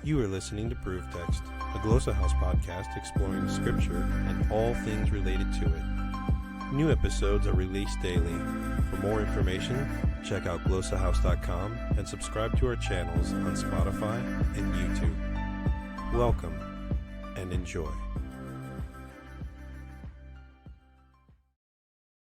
You are listening to ProveText, a Glossa House podcast exploring Scripture and all things related to it. New episodes are released daily. For more information, check out glossahouse.com and subscribe to our channels on Spotify and YouTube. Welcome and enjoy.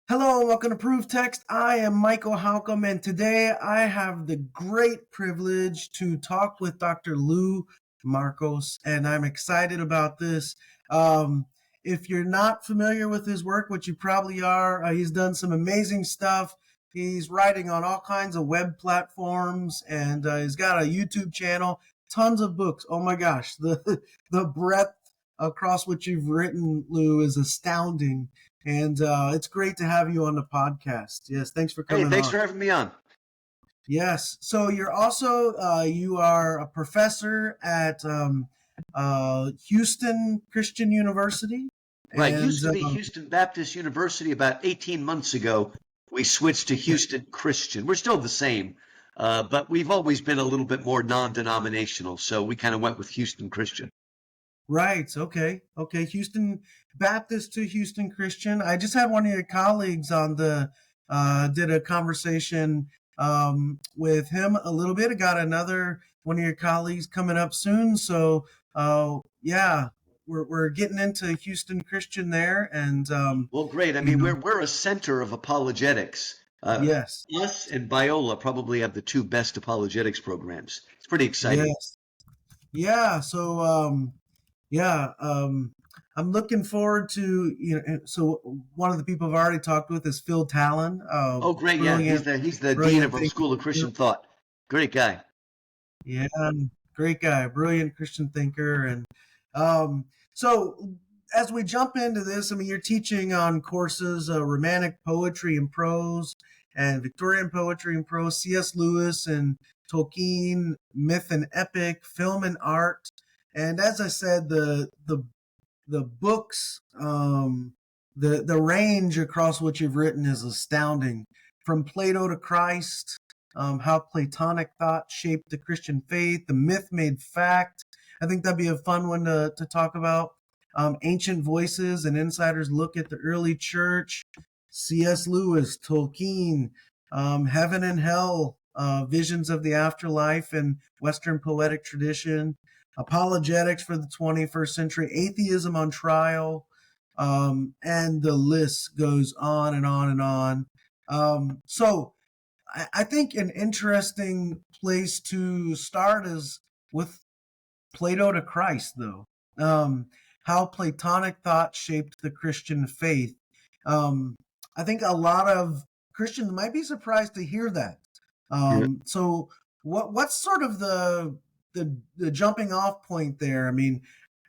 Hello and welcome to ProveText. I am Michael Halcomb, and today I have the great privilege to talk with Dr. Lou Markos, and I'm excited about this. If you're not familiar with his work, which you probably are, he's done some amazing stuff. He's writing on all kinds of web platforms, and he's got a YouTube channel, tons of books. Oh my gosh, the breadth across which you've written, Lou, is astounding. And it's great to have you on the podcast. Yes, thanks for coming on. Hey, thanks for having me on. Yes. So you're also, you are a professor at Houston Christian University. Right, used to be Houston Baptist University. About 18 months ago, we switched to Houston Christian. We're still the same, but we've always been a little bit more non-denominational, so we kind of went with Houston Christian. Right. Okay. Houston Baptist to Houston Christian. I just had one of your colleagues on did a conversation with him a little bit. I got another one of your colleagues coming up soon. So, yeah, we're getting into Houston Christian there. And, well, great. I mean, we're a center of apologetics. Yes. Us and Biola probably have the two best apologetics programs. It's pretty exciting. Yes. Yeah. So, I'm looking forward to, so one of the people I've already talked with is Phil Talon. Oh, great. Yeah, he's the dean of our School of Christian Thought. Great guy. Yeah, great guy. Brilliant Christian thinker. And so as we jump into this, I mean, you're teaching on courses, Romantic poetry and prose and Victorian poetry and prose, C.S. Lewis and Tolkien, myth and epic, film and art. And as I said, the books, the range across which you've written is astounding. From Plato to Christ, how Platonic thought shaped the Christian faith, the myth made fact. I think that'd be a fun one to talk about. Ancient voices and insiders look at the early church. C.S. Lewis, Tolkien, heaven and hell, visions of the afterlife and Western poetic tradition. Apologetics for the 21st century, atheism on trial, and the list goes on and on and on. So I think an interesting place to start is with Plato to Christ, though. How Platonic thought shaped the Christian faith. I think a lot of Christians might be surprised to hear that. So what's sort of the jumping off point there? I mean,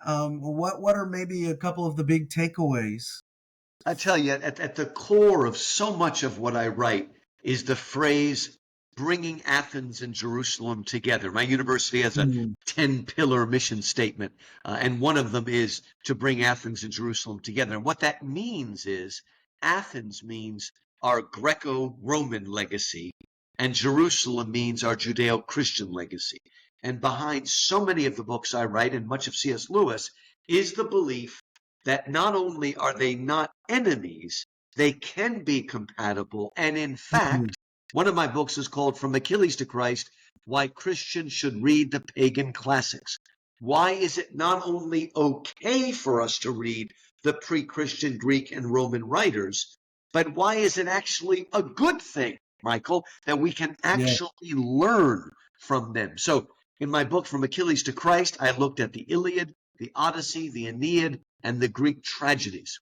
what are maybe a couple of the big takeaways? I tell you, at the core of so much of what I write is the phrase bringing Athens and Jerusalem together. My university has a 10-pillar mission statement, and one of them is to bring Athens and Jerusalem together. And what that means is Athens means our Greco-Roman legacy, and Jerusalem means our Judeo-Christian legacy. And behind so many of the books I write, and much of C.S. Lewis, is the belief that not only are they not enemies, they can be compatible. And in fact, one of my books is called From Achilles to Christ, Why Christians Should Read the Pagan Classics. Why is it not only okay for us to read the pre-Christian Greek and Roman writers, but why is it actually a good thing, Michael, that we can actually learn from them? So in my book, From Achilles to Christ, I looked at the Iliad, the Odyssey, the Aeneid, and the Greek tragedies.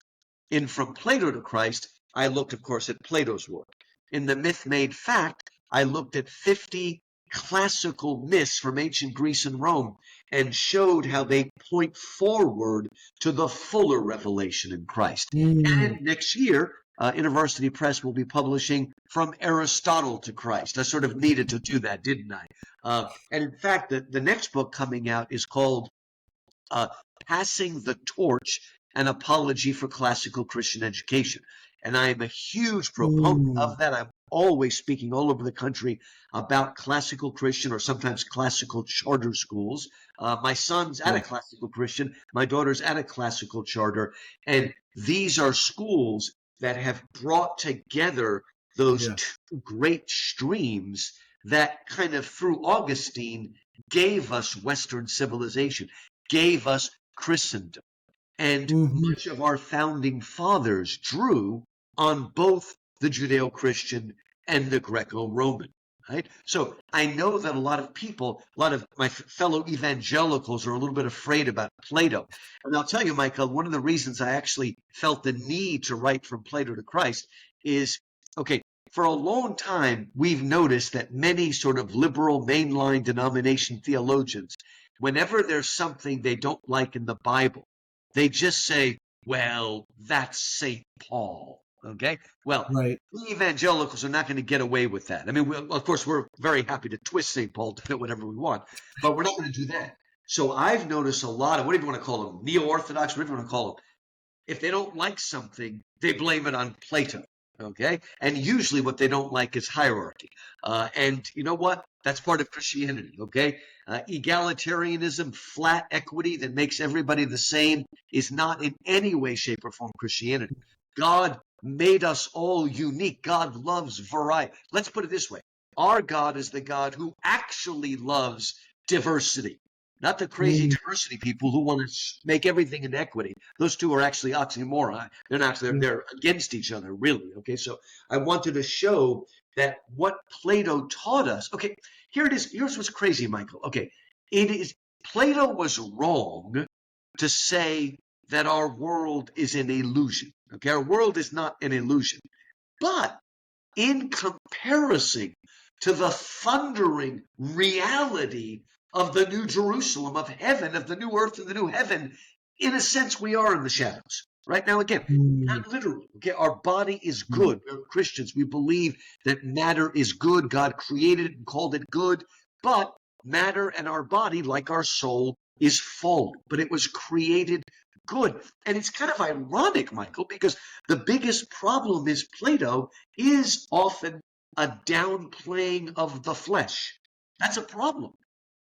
In From Plato to Christ, I looked, of course, at Plato's work. In The Myth Made Fact, I looked at 50 classical myths from ancient Greece and Rome and showed how they point forward to the fuller revelation in Christ. And next year, University Press will be publishing From Aristotle to Christ. I sort of needed to do that, didn't I? And in fact, the next book coming out is called Passing the Torch, an Apology for Classical Christian Education. And I am a huge proponent of that. I'm always speaking all over the country about classical Christian or sometimes classical charter schools. My son's at a classical Christian. My daughter's at a classical charter. And these are schools that have brought together those two great streams that kind of through Augustine gave us Western civilization, gave us Christendom. And much of our founding fathers drew on both the Judeo-Christian and the Greco-Roman, right? So I know that a lot of people, a lot of my fellow evangelicals are a little bit afraid about Plato. And I'll tell you, Michael, one of the reasons I actually felt the need to write From Plato to Christ is, okay, for a long time, we've noticed that many sort of liberal mainline denomination theologians, whenever there's something they don't like in the Bible, they just say, well, that's St. Paul, okay? Well, we evangelicals are not going to get away with that. I mean, of course, we're very happy to twist St. Paul to fit whatever we want, but we're not going to do that. So I've noticed a lot of, whatever you want to call them, neo-Orthodox, whatever you want to call them, if they don't like something, they blame it on Plato, okay? And usually what they don't like is hierarchy. And you know what? That's part of Christianity, okay? Egalitarianism, flat equity that makes everybody the same is not in any way, shape, or form Christianity. God made us all unique. God loves variety. Let's put it this way. Our God is the God who actually loves diversity, not the crazy diversity people who want to make everything in equity. Those two are actually oxymoron. They're not, they're against each other, really. Okay, so I wanted to show that what Plato taught us. Okay, here it is. Here's what's crazy, Michael. Okay, it is Plato was wrong to say that our world is an illusion. Okay, our world is not an illusion. But in comparison to the thundering reality of the New Jerusalem, of heaven, of the new earth and the new heaven, in a sense, we are in the shadows. Right now, again, not literally. Okay, our body is good. We're Christians. We believe that matter is good. God created it and called it good. But matter and our body, like our soul, is fallen. But it was created good. And it's kind of ironic, Michael, because the biggest problem is Plato is often a downplaying of the flesh. That's a problem.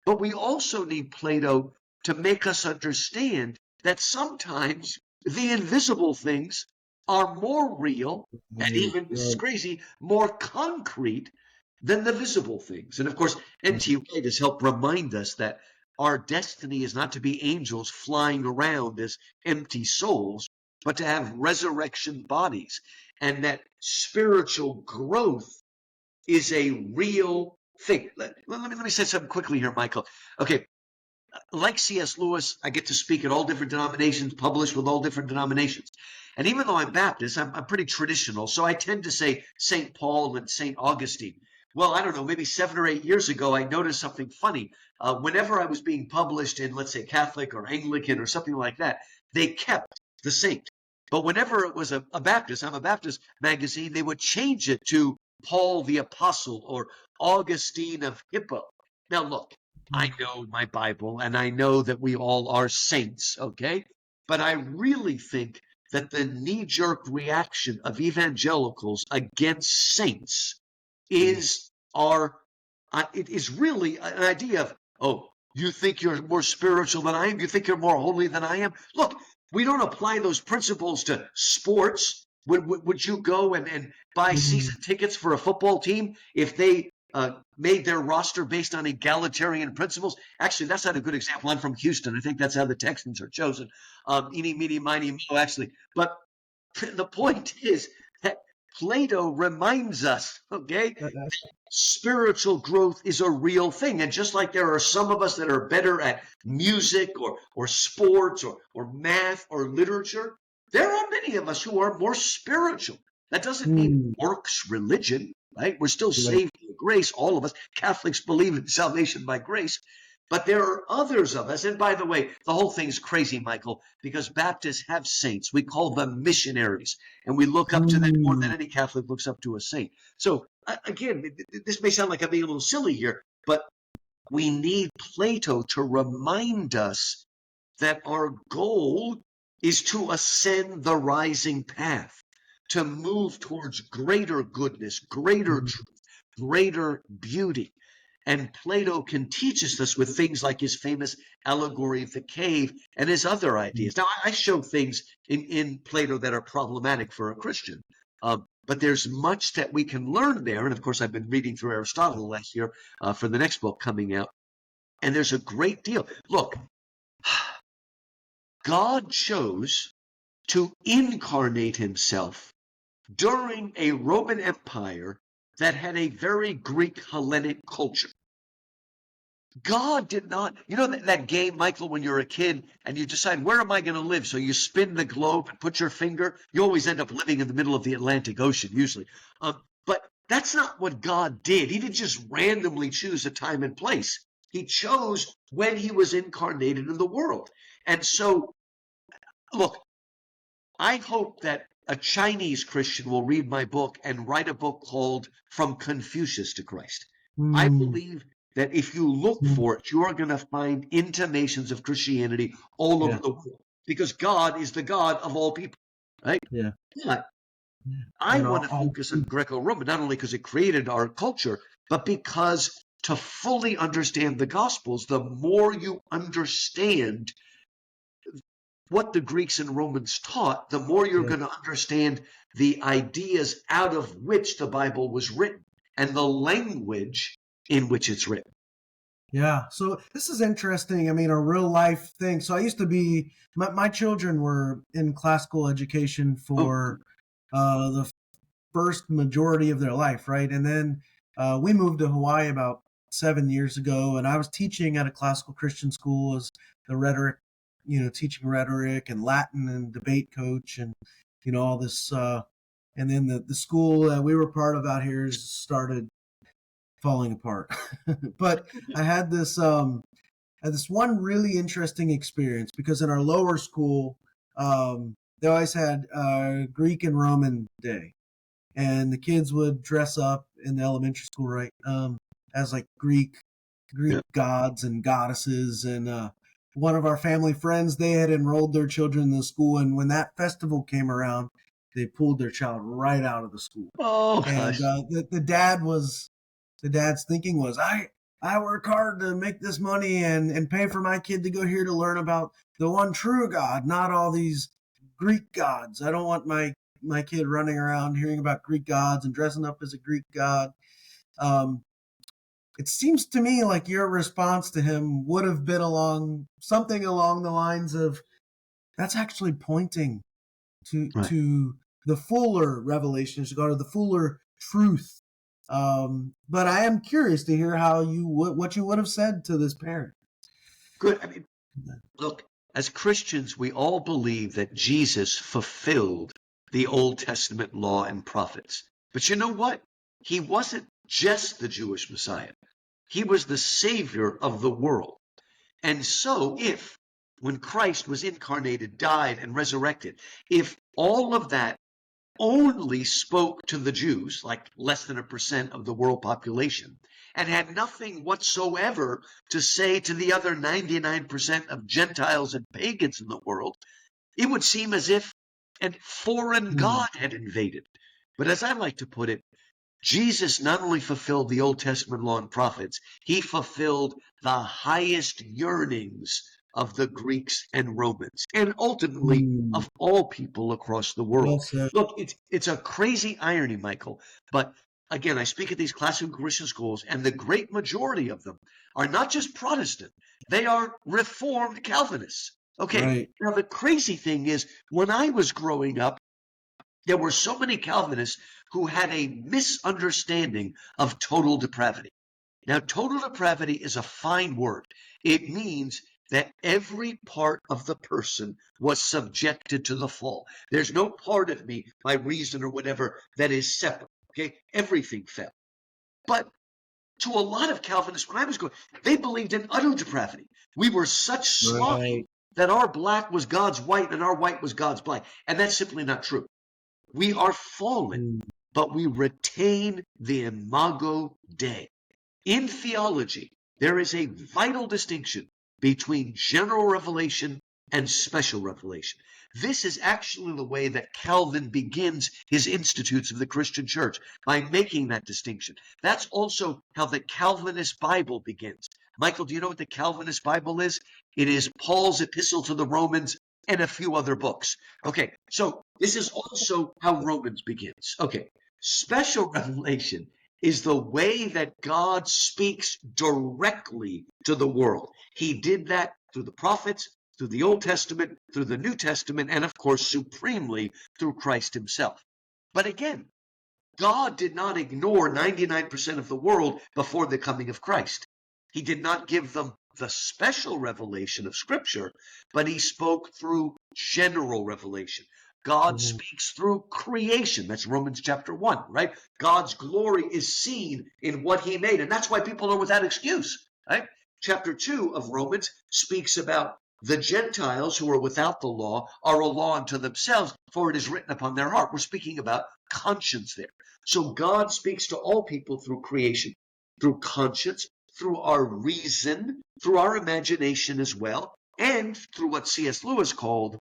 But we also need Plato to make us understand that sometimes the invisible things are more real and even, this is crazy, more concrete than the visible things. And of course, N.T. Wright has helped remind us that our destiny is not to be angels flying around as empty souls, but to have resurrection bodies, and that spiritual growth is a real thing. Let me say something quickly here, Michael. Okay. Like C.S. Lewis, I get to speak at all different denominations, publish with all different denominations. And even though I'm Baptist, I'm pretty traditional. So I tend to say St. Paul and St. Augustine. Well, I don't know, maybe 7 or 8 years ago, I noticed something funny. Whenever I was being published in, let's say, Catholic or Anglican or something like that, they kept the saint. But whenever it was a Baptist, I'm a Baptist magazine, they would change it to Paul the Apostle or Augustine of Hippo. Now, look. I know my Bible, and I know that we all are saints, okay? But I really think that the knee-jerk reaction of evangelicals against saints is it is really an idea of, oh, you think you're more spiritual than I am? You think you're more holy than I am? Look, we don't apply those principles to sports. Would you go and buy season tickets for a football team if they made their roster based on egalitarian principles? Actually, that's not a good example. I'm from Houston. I think that's how the Texans are chosen. Eeny, meeny, miny, mo, actually. But the point is that Plato reminds us, okay, spiritual growth is a real thing. And just like there are some of us that are better at music or sports or math or literature, there are many of us who are more spiritual. That doesn't mean works religion. Right? We're still saved by grace, all of us. Catholics believe in salvation by grace. But there are others of us. And by the way, the whole thing's crazy, Michael, because Baptists have saints. We call them missionaries. And we look up to them more than any Catholic looks up to a saint. So, again, this may sound like I'm being a little silly here, but we need Plato to remind us that our goal is to ascend the rising path. to move towards greater goodness, greater truth, greater beauty. And Plato can teach us this with things like his famous allegory of the cave and his other ideas. Now, I show things in Plato that are problematic for a Christian, but there's much that we can learn there. And of course, I've been reading through Aristotle last year for the next book coming out. And there's a great deal. Look, God chose to incarnate himself during a Roman Empire that had a very Greek Hellenic culture. God did not, you know that game, Michael, when you're a kid and you decide, where am I going to live? So you spin the globe and put your finger. You always end up living in the middle of the Atlantic Ocean, usually. But that's not what God did. He didn't just randomly choose a time and place. He chose when he was incarnated in the world. And so, look, I hope that a Chinese Christian will read my book and write a book called From Confucius to Christ. I believe that if you look for it, you are going to find intimations of Christianity all over the world, because God is the God of all people, right? Yeah. But I want to focus on Greco-Roman, not only because it created our culture, but because to fully understand the Gospels, the more you understand what the Greeks and Romans taught, the more you're going to understand the ideas out of which the Bible was written and the language in which it's written. Yeah, so this is interesting. I mean, a real life thing. So I used to be, my children were in classical education for the first majority of their life, right? And then we moved to Hawaii about 7 years ago, and I was teaching at a classical Christian school as the rhetoric, teaching rhetoric and Latin and debate coach and, all this. And then the school that we were part of out here started falling apart. But I had this one really interesting experience, because in our lower school, they always had Greek and Roman Day, and the kids would dress up in the elementary school, right, as like Greek gods and goddesses. And one of our family friends, they had enrolled their children in the school, and when that festival came around, they pulled their child right out of the school. And the dad's thinking was, I work hard to make this money and pay for my kid to go here to learn about the one true God, not all these Greek gods. I don't want my kid running around hearing about Greek gods and dressing up as a Greek god. It seems to me like your response to him would have been something along the lines of, that's actually pointing to the fuller revelation of God, or the fuller truth. But I am curious to hear what you would have said to this parent. Good. I mean, look, as Christians, we all believe that Jesus fulfilled the Old Testament law and prophets. But you know what? He wasn't just the Jewish Messiah. He was the Savior of the world. And so if, when Christ was incarnated, died, and resurrected, if all of that only spoke to the Jews, like less than 1% of the world population, and had nothing whatsoever to say to the other 99% of Gentiles and pagans in the world, it would seem as if a foreign God had invaded. But as I like to put it, Jesus not only fulfilled the Old Testament law and prophets, he fulfilled the highest yearnings of the Greeks and Romans, and ultimately of all people across the world. Well, look, it's a crazy irony, Michael, but again, I speak at these classical Christian schools, and the great majority of them are not just Protestant, they are Reformed Calvinists. Okay, right. Now the crazy thing is, when I was growing up, there were so many Calvinists who had a misunderstanding of total depravity. Now, total depravity is a fine word. It means that every part of the person was subjected to the fall. There's no part of me, by reason or whatever, that is separate. Okay, everything fell. But to a lot of Calvinists, when I was going, they believed in utter depravity. We were such sloth that our black was God's white and our white was God's black. And that's simply not true. We are fallen, but we retain the imago Dei. In theology, there is a vital distinction between general revelation and special revelation. This is actually the way that Calvin begins his Institutes of the Christian Church, by making that distinction. That's also how the Calvinist Bible begins. Michael, do you know what the Calvinist Bible is? It is Paul's epistle to the Romans and a few other books. Okay, so this is also how Romans begins. Okay, special revelation is the way that God speaks directly to the world. He did that through the prophets, through the Old Testament, through the New Testament, and of course, supremely through Christ himself. But again, God did not ignore 99% of the world before the coming of Christ. He did not give them the special revelation of Scripture, but he spoke through general revelation. God speaks through creation. That's Romans chapter 1, right? God's glory is seen in what he made, and that's why people are without excuse, right? Chapter 2 of Romans speaks about the Gentiles who are without the law are a law unto themselves, for it is written upon their heart. We're speaking about conscience there. So God speaks to all people through creation, through conscience, through our reason, through our imagination as well, and through what C.S. Lewis called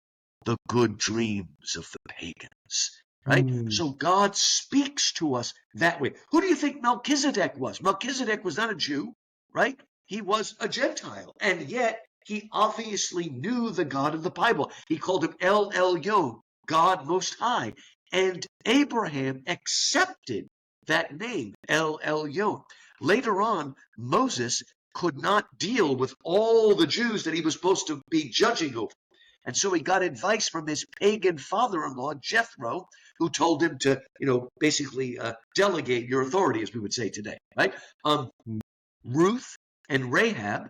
the good dreams of the pagans, right? So God speaks to us that way. Who do you think Melchizedek was? Melchizedek was not a Jew, right? He was a Gentile, and yet he obviously knew the God of the Bible. He called him El Elyon, God Most High. And Abraham accepted that name, El Elyon. Later on, Moses could not deal with all the Jews that he was supposed to be judging over. And so he got advice from his pagan father-in-law, Jethro, who told him to, basically delegate your authority, as we would say today, right? Ruth and Rahab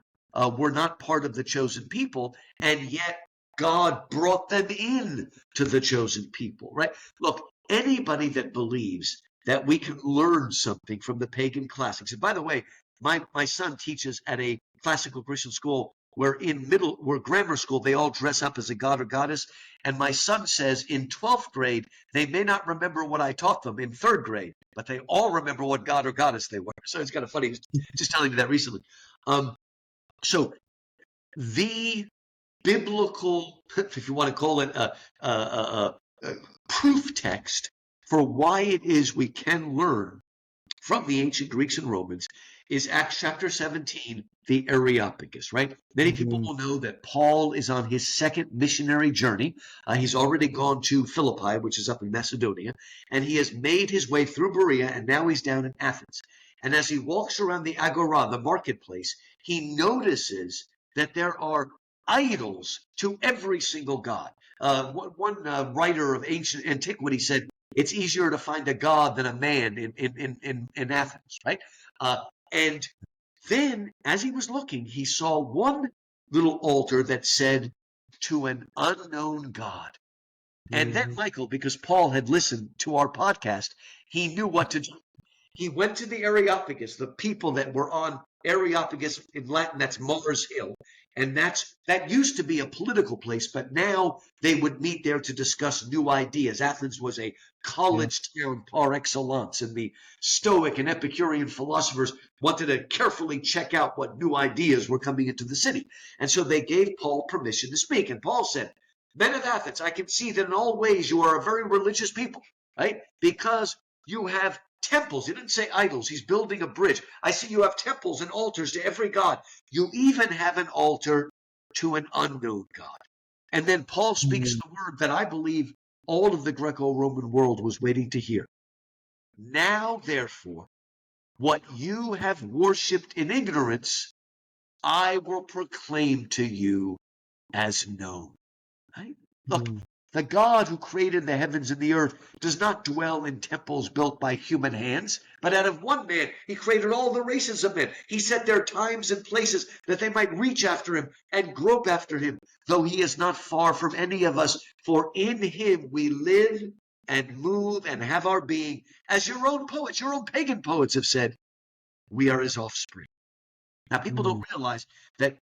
were not part of the chosen people, and yet God brought them in to the chosen people, right? Look, anybody that believes that we can learn something from the pagan classics, and by the way, my son teaches at a classical Christian school where grammar school, they all dress up as a god or goddess, and my son says in 12th grade, they may not remember what I taught them in 3rd grade, but they all remember what god or goddess they were. So it's kind of funny, just telling me that recently. So the biblical, if you want to call it a proof text for why it is we can learn from the ancient Greeks and Romans is Acts chapter 17, the Areopagus, right? Many people will know that Paul is on his 2nd missionary journey. He's already gone to Philippi, which is up in Macedonia, and he has made his way through Berea, and now he's down in Athens. And as he walks around the Agora, the marketplace, he notices that there are idols to every single god. One writer of ancient antiquity said, it's easier to find a god than a man in Athens, right? And then, as he was looking, he saw one little altar that said, to an unknown God. And then, Michael, because Paul had listened to our podcast, he knew what to do. He went to the Areopagus, the people that were on Areopagus in Latin, that's Mars Hill. And that used to be a political place, but now they would meet there to discuss new ideas. Athens was a college town par excellence, and the Stoic and Epicurean philosophers wanted to carefully check out what new ideas were coming into the city. And so they gave Paul permission to speak. And Paul said, men of Athens, I can see that in all ways you are a very religious people, right? Because you have temples. He didn't say idols. He's building a bridge. I see you have temples and altars to every god. You even have an altar to an unknown God. And then Paul speaks the word that I believe all of the Greco-Roman world was waiting to hear. Now, therefore, what you have worshipped in ignorance, I will proclaim to you as known. Right? Look, the God who created the heavens and the earth does not dwell in temples built by human hands, but out of one man he created all the races of men. He set their times and places that they might reach after him and grope after him, though he is not far from any of us. For in him we live and move and have our being. As your own poets, your own pagan poets have said, we are his offspring. Now, people don't realize that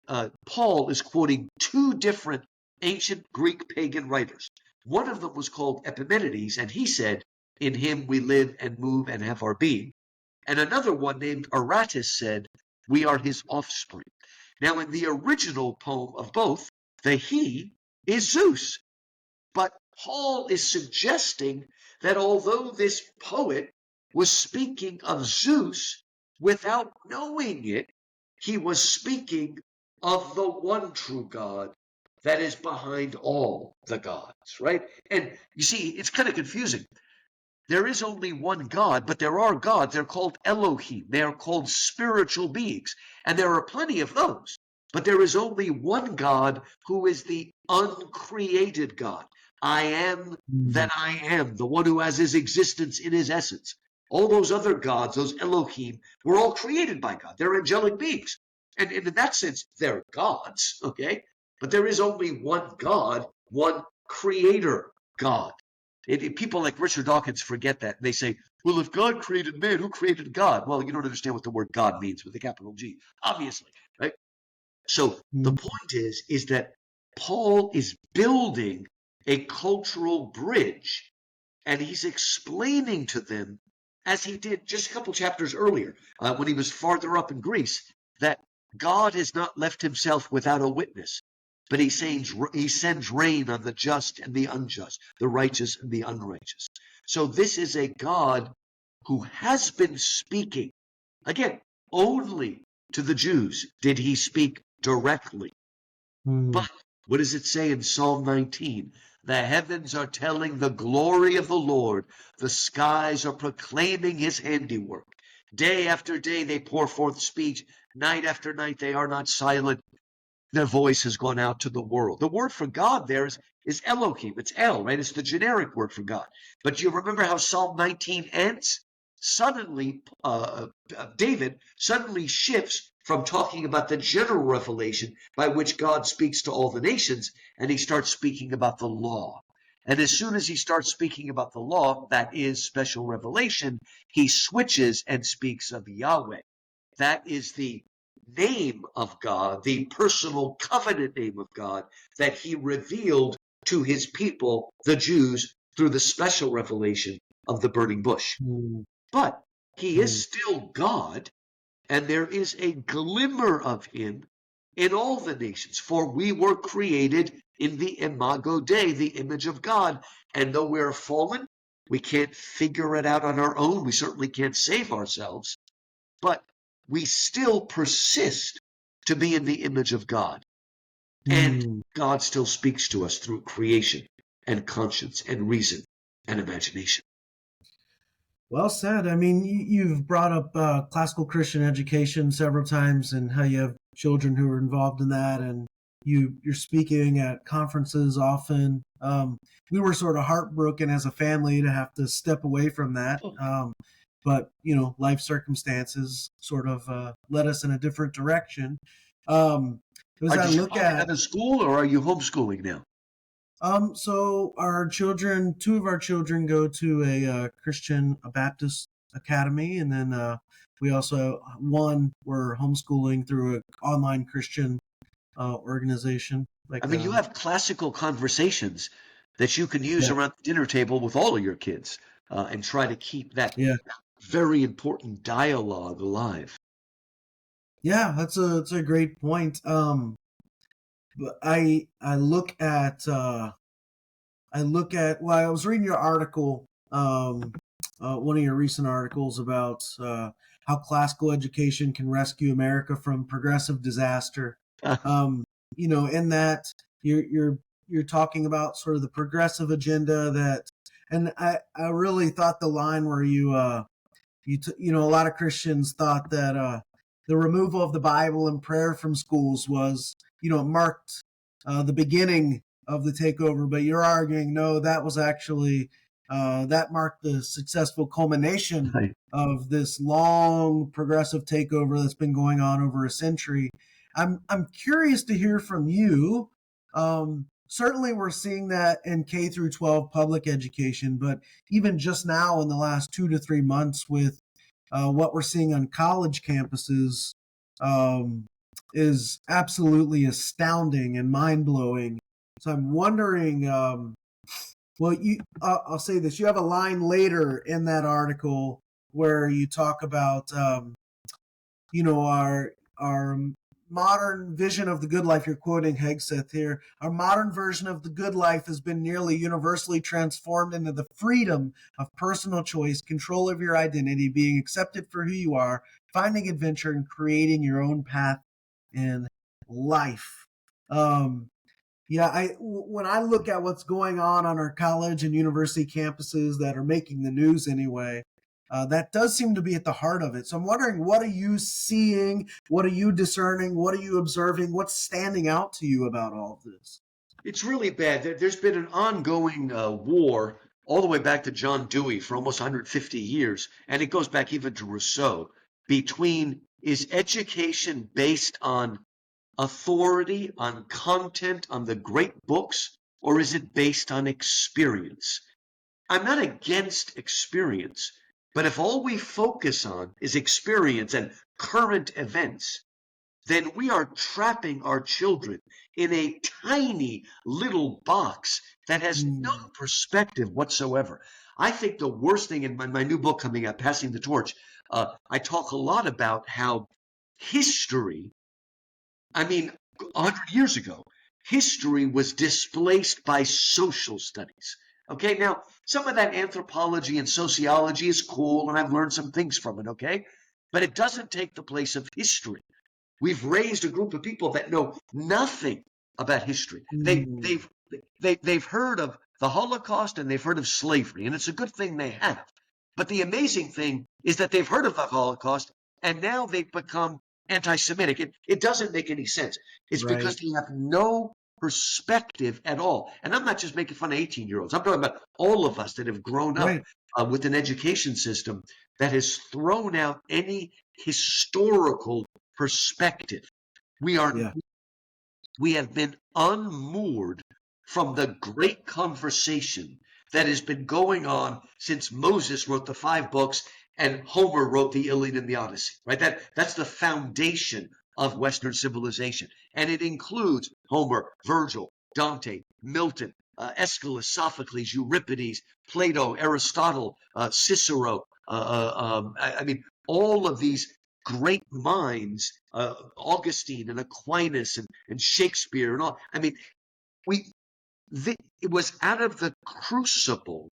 Paul is quoting 2 different ancient Greek pagan writers. One of them was called Epimenides, and he said, in him we live and move and have our being. And another one named Aratus said, we are his offspring. Now, in the original poem of both, the he is Zeus. But Paul is suggesting that although this poet was speaking of Zeus without knowing it, he was speaking of the one true God that is behind all the gods, right? And you see, it's kind of confusing. There is only one God, but there are gods. They're called Elohim. They are called spiritual beings. And there are plenty of those. But there is only one God who is the uncreated God. I am that I am, the one who has his existence in his essence. All those other gods, those Elohim, were all created by God. They're angelic beings. And in that sense, they're gods, okay? But there is only one God, one creator God. People like Richard Dawkins forget that. They say, well, if God created man, who created God? Well, you don't understand what the word God means with a capital G, obviously, right? So the point is that Paul is building a cultural bridge, and he's explaining to them, as he did just a couple chapters earlier, when he was farther up in Greece, that God has not left himself without a witness, but he sends rain on the just and the unjust, the righteous and the unrighteous. So this is a God who has been speaking. Again, only to the Jews did he speak directly. But what does it say in Psalm 19? The heavens are telling the glory of the Lord. The skies are proclaiming his handiwork. Day after day they pour forth speech. Night after night they are not silent. Their voice has gone out to the world. The word for God there is Elohim. It's El, right? It's the generic word for God. But you remember how Psalm 19 ends? Suddenly, David suddenly shifts from talking about the general revelation by which God speaks to all the nations, and he starts speaking about the law. And as soon as he starts speaking about the law, that is special revelation, he switches and speaks of Yahweh. That is the name of God, the personal covenant name of God that he revealed to his people, the Jews, through the special revelation of the burning bush. But he is still God, and there is a glimmer of him in all the nations, for we were created in the imago Dei, the image of God. And though we're fallen, we can't figure it out on our own. We certainly can't save ourselves, but we still persist to be in the image of God. And God still speaks to us through creation and conscience and reason and imagination. Well said. I mean, you've brought up classical Christian education several times and how you have children who are involved in that, and you're speaking at conferences often. We were sort of heartbroken as a family to have to step away from that. But, life circumstances sort of led us in a different direction. As I look at a school, or are you homeschooling now? So our children, two of our children go to a Christian Baptist academy, and then we also we're homeschooling through an online Christian organization. You have classical conversations that you can use around the dinner table with all of your kids, and try to keep that very important dialogue alive. Yeah, that's a great point. But I look at well, I was reading your article, one of your recent articles about how classical education can rescue America from progressive disaster. In that you're talking about sort of the progressive agenda and I really thought the line where a lot of Christians thought that the removal of the Bible and prayer from schools was, marked the beginning of the takeover, but you're arguing no, that was actually that marked the successful culmination of this long progressive takeover that's been going on over a century. I'm curious to hear from you. Certainly, we're seeing that in K through 12 public education, but even just now in the last 2 to 3 months with what we're seeing on college campuses is absolutely astounding and mind-blowing. So I'm wondering, I'll say this. You have a line later in that article where you talk about, our modern vision of the good life, you're quoting Hegseth here, our modern version of the good life has been nearly universally transformed into the freedom of personal choice, control of your identity, being accepted for who you are, finding adventure, and creating your own path in life. When I look at what's going on our college and university campuses that are making the news anyway, that does seem to be at the heart of it. So I'm wondering, what are you seeing? What are you discerning? What are you observing? What's standing out to you about all of this? It's really bad. There's been an ongoing war all the way back to John Dewey for almost 150 years, and it goes back even to Rousseau, between is education based on authority, on content, on the great books, or is it based on experience? I'm not against experience, but if all we focus on is experience and current events, then we are trapping our children in a tiny little box that has no perspective whatsoever. I think the worst thing in my new book coming out, Passing the Torch, I talk a lot about how history, 100 years ago, history was displaced by social studies. Okay, now some of that anthropology and sociology is cool, and I've learned some things from it, okay? But it doesn't take the place of history. We've raised a group of people that know nothing about history. They've heard of the Holocaust and they've heard of slavery, and it's a good thing they have. But the amazing thing is that they've heard of the Holocaust and now they've become anti-Semitic. It doesn't make any sense. It's Right. because they have no perspective at all. And I'm not just making fun of 18-year-olds. I'm talking about all of us that have grown up Right. with an education system that has thrown out any historical perspective. We have been unmoored from the great conversation that has been going on since Moses wrote the 5 books and Homer wrote the Iliad and the Odyssey, right? That's the foundation of Western civilization. And it includes Homer, Virgil, Dante, Milton, Aeschylus, Sophocles, Euripides, Plato, Aristotle, Cicero. All of these great minds, Augustine and Aquinas and Shakespeare and all. It was out of the crucible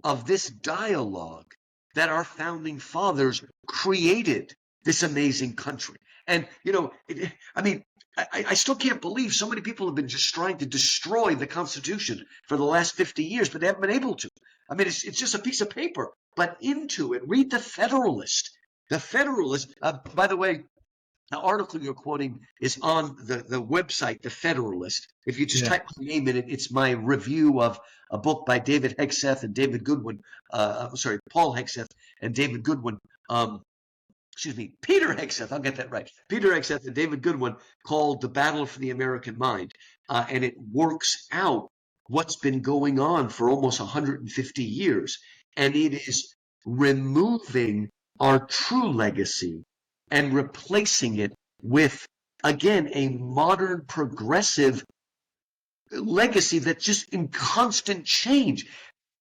of this dialogue that our founding fathers created this amazing country. And, I still can't believe so many people have been just trying to destroy the Constitution for the last 50 years, but they haven't been able to. It's just a piece of paper. But into it, read the Federalist. The Federalist, by the way, the article you're quoting is on the website, The Federalist. If you just type my name in it, it's my review of a book by David Hegseth and David Goodwin. Paul Hegseth and David Goodwin. Peter Hegseth. I'll get that right. Peter Hegseth and David Goodwin, called The Battle for the American Mind. And it works out what's been going on for almost 150 years. And it is removing our true legacy and replacing it with, again, a modern progressive legacy that's just in constant change.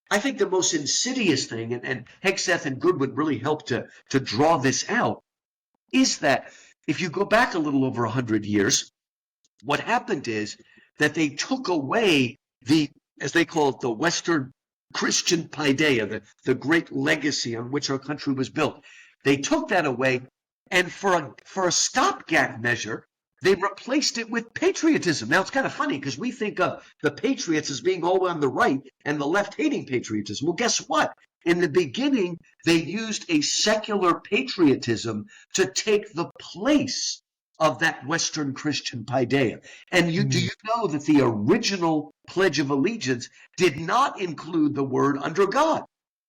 I think the most insidious thing, and Hegseth and Goodwin really helped to draw this out, is that if you go back a little over 100 years, what happened is that they took away as they call it, the Western Christian paideia, the great legacy on which our country was built. They took that away, and for a stopgap measure, they replaced it with patriotism. Now, it's kind of funny because we think of the patriots as being all on the right and the left hating patriotism. Well, guess what? In the beginning, they used a secular patriotism to take the place of that Western Christian paideia. And do you know that the original Pledge of Allegiance did not include the word under God?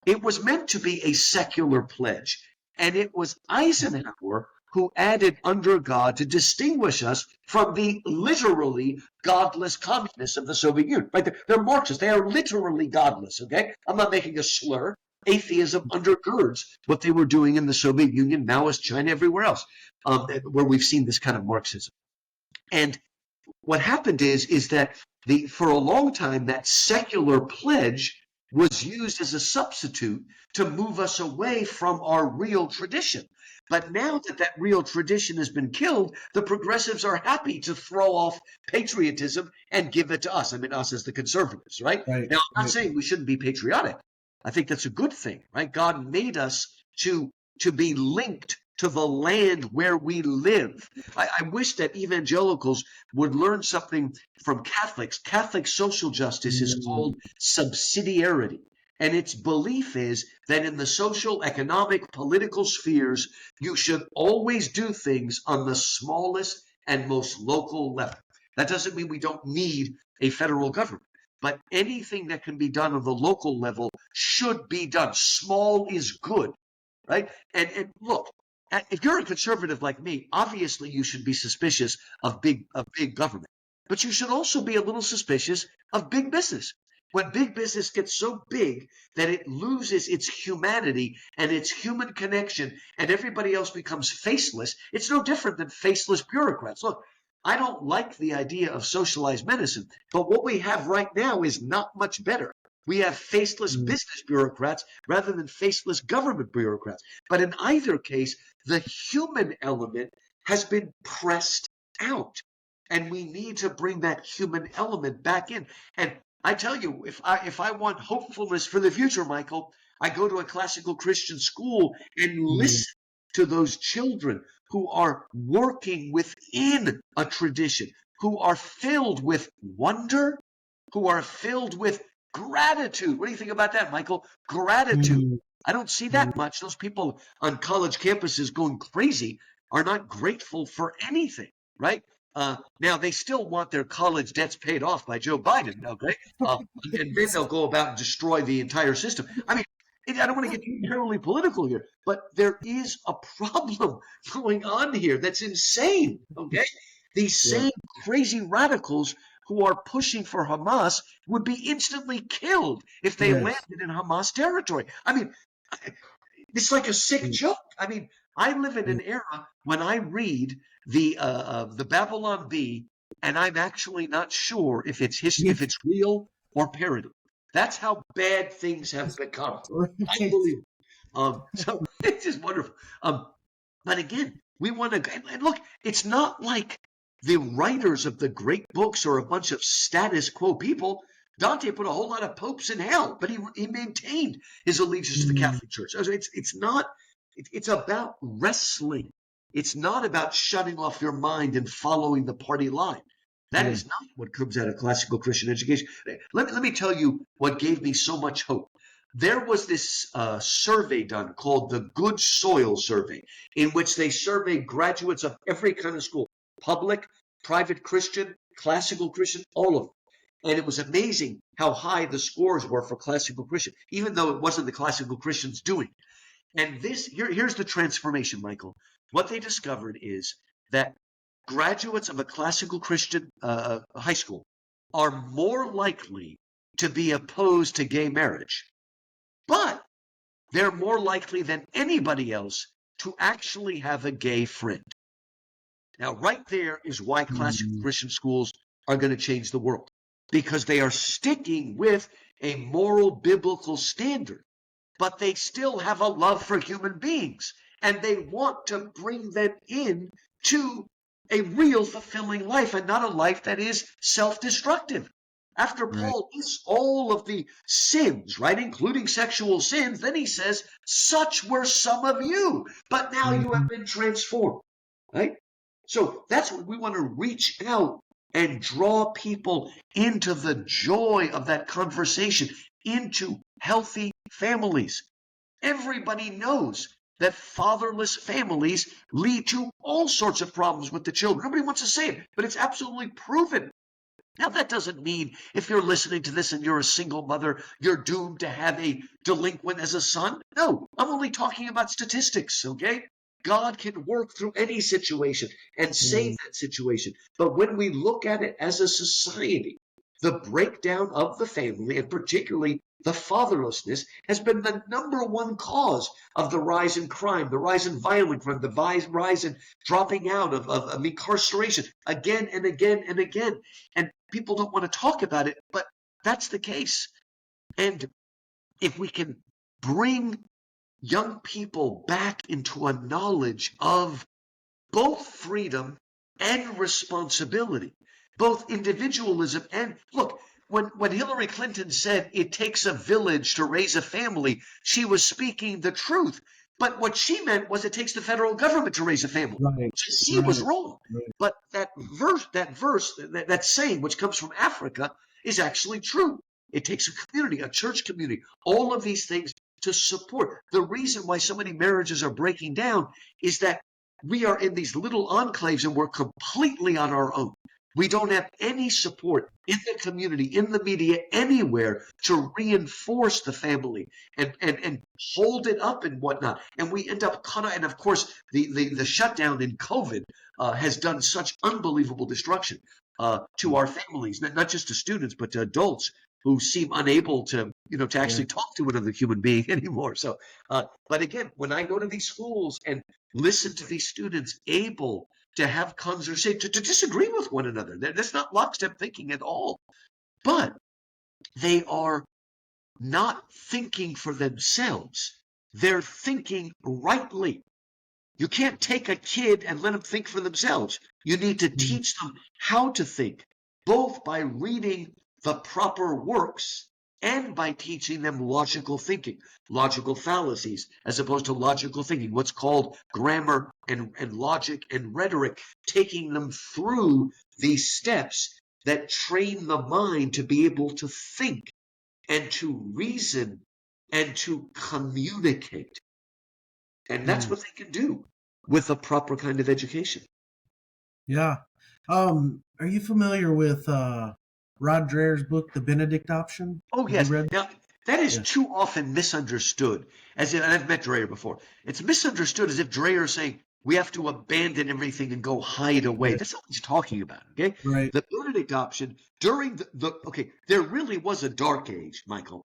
It was meant to be a secular pledge. And it was Eisenhower who added under God to distinguish us from the literally godless communists of the Soviet Union. Right? They're Marxists. They are literally godless, okay? I'm not making a slur. Atheism undergirds what they were doing in the Soviet Union, Maoist China, everywhere else, where we've seen this kind of Marxism. And what happened is that for a long time, that secular pledge was used as a substitute to move us away from our real tradition. But now that that real tradition has been killed, the progressives are happy to throw off patriotism and give it to us. I mean, us as the conservatives, right? Right. Now, I'm not saying we shouldn't be patriotic. I think that's a good thing, right? God made us to be linked to the land where we live. I wish that evangelicals would learn something from Catholics. Catholic social justice is called subsidiarity. And its belief is that in the social, economic, political spheres, you should always do things on the smallest and most local level. That doesn't mean we don't need a federal government, but anything that can be done on the local level should be done. Small is good, right? And look, if you're a conservative like me, obviously you should be suspicious of big government, but you should also be a little suspicious of big business. When big business gets so big that it loses its humanity and its human connection and everybody else becomes faceless, it's no different than faceless bureaucrats. Look, I don't like the idea of socialized medicine, but what we have right now is not much better. We have faceless business bureaucrats rather than faceless government bureaucrats. But in either case, the human element has been pressed out. And we need to bring that human element back in. And I tell you, if I want hopefulness for the future, Michael, I go to a classical Christian school and listen to those children who are working within a tradition, who are filled with wonder, who are filled with gratitude. What do you think about that, Michael? Gratitude. I don't see that much. Those people on college campuses going crazy are not grateful for anything, right? Now, they still want their college debts paid off by Joe Biden, okay? And then they'll go about and destroy the entire system. I mean, I don't want to get terribly political here, but there is a problem going on here that's insane, okay? These same crazy radicals who are pushing for Hamas would be instantly killed if they landed in Hamas territory. I mean, it's like a sick joke. I mean, I live in an era when I read the Babylon Bee, and I'm actually not sure if it's if it's real or parody. That's how bad things have become. Unbelievable. So it's just wonderful. But again, we want to, and look, it's not like the writers of the great books are a bunch of status quo people. Dante put a whole lot of popes in hell, but he maintained his allegiance to the Catholic Church. It's about wrestling. It's not about shutting off your mind and following the party line. That is not what comes out of classical Christian education. Let me tell you what gave me so much hope. There was this survey done called the Good Soil Survey, in which they surveyed graduates of every kind of school, public, private Christian, classical Christian, all of them. And it was amazing how high the scores were for classical Christian, even though it wasn't the classical Christians doing it. And here's the transformation, Michael. What they discovered is that graduates of a classical Christian high school are more likely to be opposed to gay marriage, but they're more likely than anybody else to actually have a gay friend. Now, right there is why classical Christian schools are going to change the world, because they are sticking with a moral biblical standard, but they still have a love for human beings, and they want to bring them in to a real fulfilling life and not a life that is self-destructive. After Paul lists all of the sins, right, including sexual sins, then he says, such were some of you, but now you have been transformed, right? So that's what we want to reach out and draw people into the joy of that conversation, into healthy families. Everybody knows that fatherless families lead to all sorts of problems with the children. Nobody wants to say it, but it's absolutely proven. Now, that doesn't mean if you're listening to this and you're a single mother, you're doomed to have a delinquent as a son. No, I'm only talking about statistics, okay? God can work through any situation and save that situation. But when we look at it as a society, the breakdown of the family, and particularly the fatherlessness, has been the number one cause of the rise in crime, the rise in violent crime, the rise in dropping out of incarceration again and again and again. And people don't want to talk about it, but that's the case. And if we can bring young people back into a knowledge of both freedom and responsibility, both individualism and look. When Hillary Clinton said it takes a village to raise a family, she was speaking the truth. But what she meant was it takes the federal government to raise a family. Right. She was wrong. Right. But that saying, which comes from Africa, is actually true. It takes a community, a church community, all of these things to support. The reason why so many marriages are breaking down is that we are in these little enclaves and we're completely on our own. We don't have any support in the community, in the media, anywhere to reinforce the family and hold it up and whatnot. And we end up caught. And of course, the shutdown in COVID has done such unbelievable destruction to our families, not just to students, but to adults who seem unable to actually talk to another human being anymore. So, but again, when I go to these schools and listen to these students able to have conversation, to disagree with one another, that's not lockstep thinking at all, but they are not thinking for themselves. They're thinking rightly. You can't take a kid and let them think for themselves. You need to teach them how to think, both by reading the proper works and by teaching them logical thinking, logical fallacies, as opposed to logical thinking, what's called grammar and logic and rhetoric, taking them through these steps that train the mind to be able to think and to reason and to communicate. And that's what they can do with a proper kind of education. Yeah. Are you familiar with Rod Dreher's book, The Benedict Option? Oh, Have yes. you read Now, that is too often misunderstood. And I've met Dreher before. It's misunderstood as if Dreher is saying we have to abandon everything and go hide away. That's not what he's talking about, okay? Right. The Benedict option during there really was a dark age, Michael.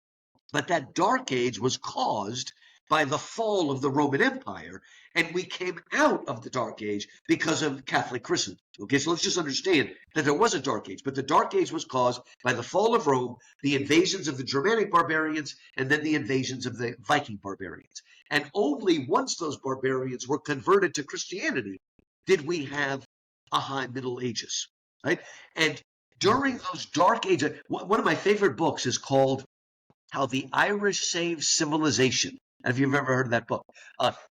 But that dark age was caused by the fall of the Roman Empire, and we came out of the dark age because of Catholic Christendom. Okay, so let's just understand that there was a dark age, but the dark age was caused by the fall of Rome, the invasions of the Germanic barbarians, and then the invasions of the Viking barbarians. And only once those barbarians were converted to Christianity did we have a high Middle Ages, right? And during those dark ages, one of my favorite books is called How the Irish Saved Civilization. If you've ever heard of that book.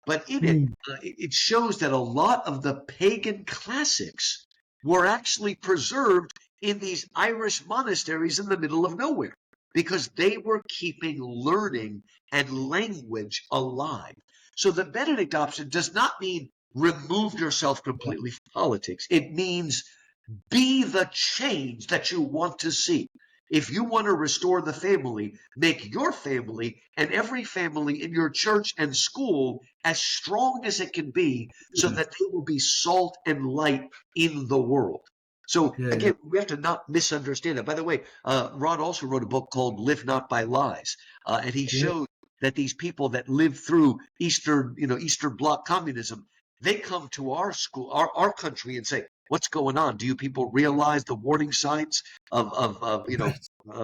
But in it, it shows that a lot of the pagan classics were actually preserved in these Irish monasteries in the middle of nowhere because they were keeping learning and language alive. So the Benedict option does not mean remove yourself completely from politics. It means be the change that you want to see. If you want to restore the family, make your family and every family in your church and school as strong as it can be so that they will be salt and light in the world. So again, we have to not misunderstand that. By the way, Rod also wrote a book called Live Not by Lies. And he showed that these people that lived through Eastern Bloc communism, they come to our school, our country and say, what's going on? Do you people realize the warning signs of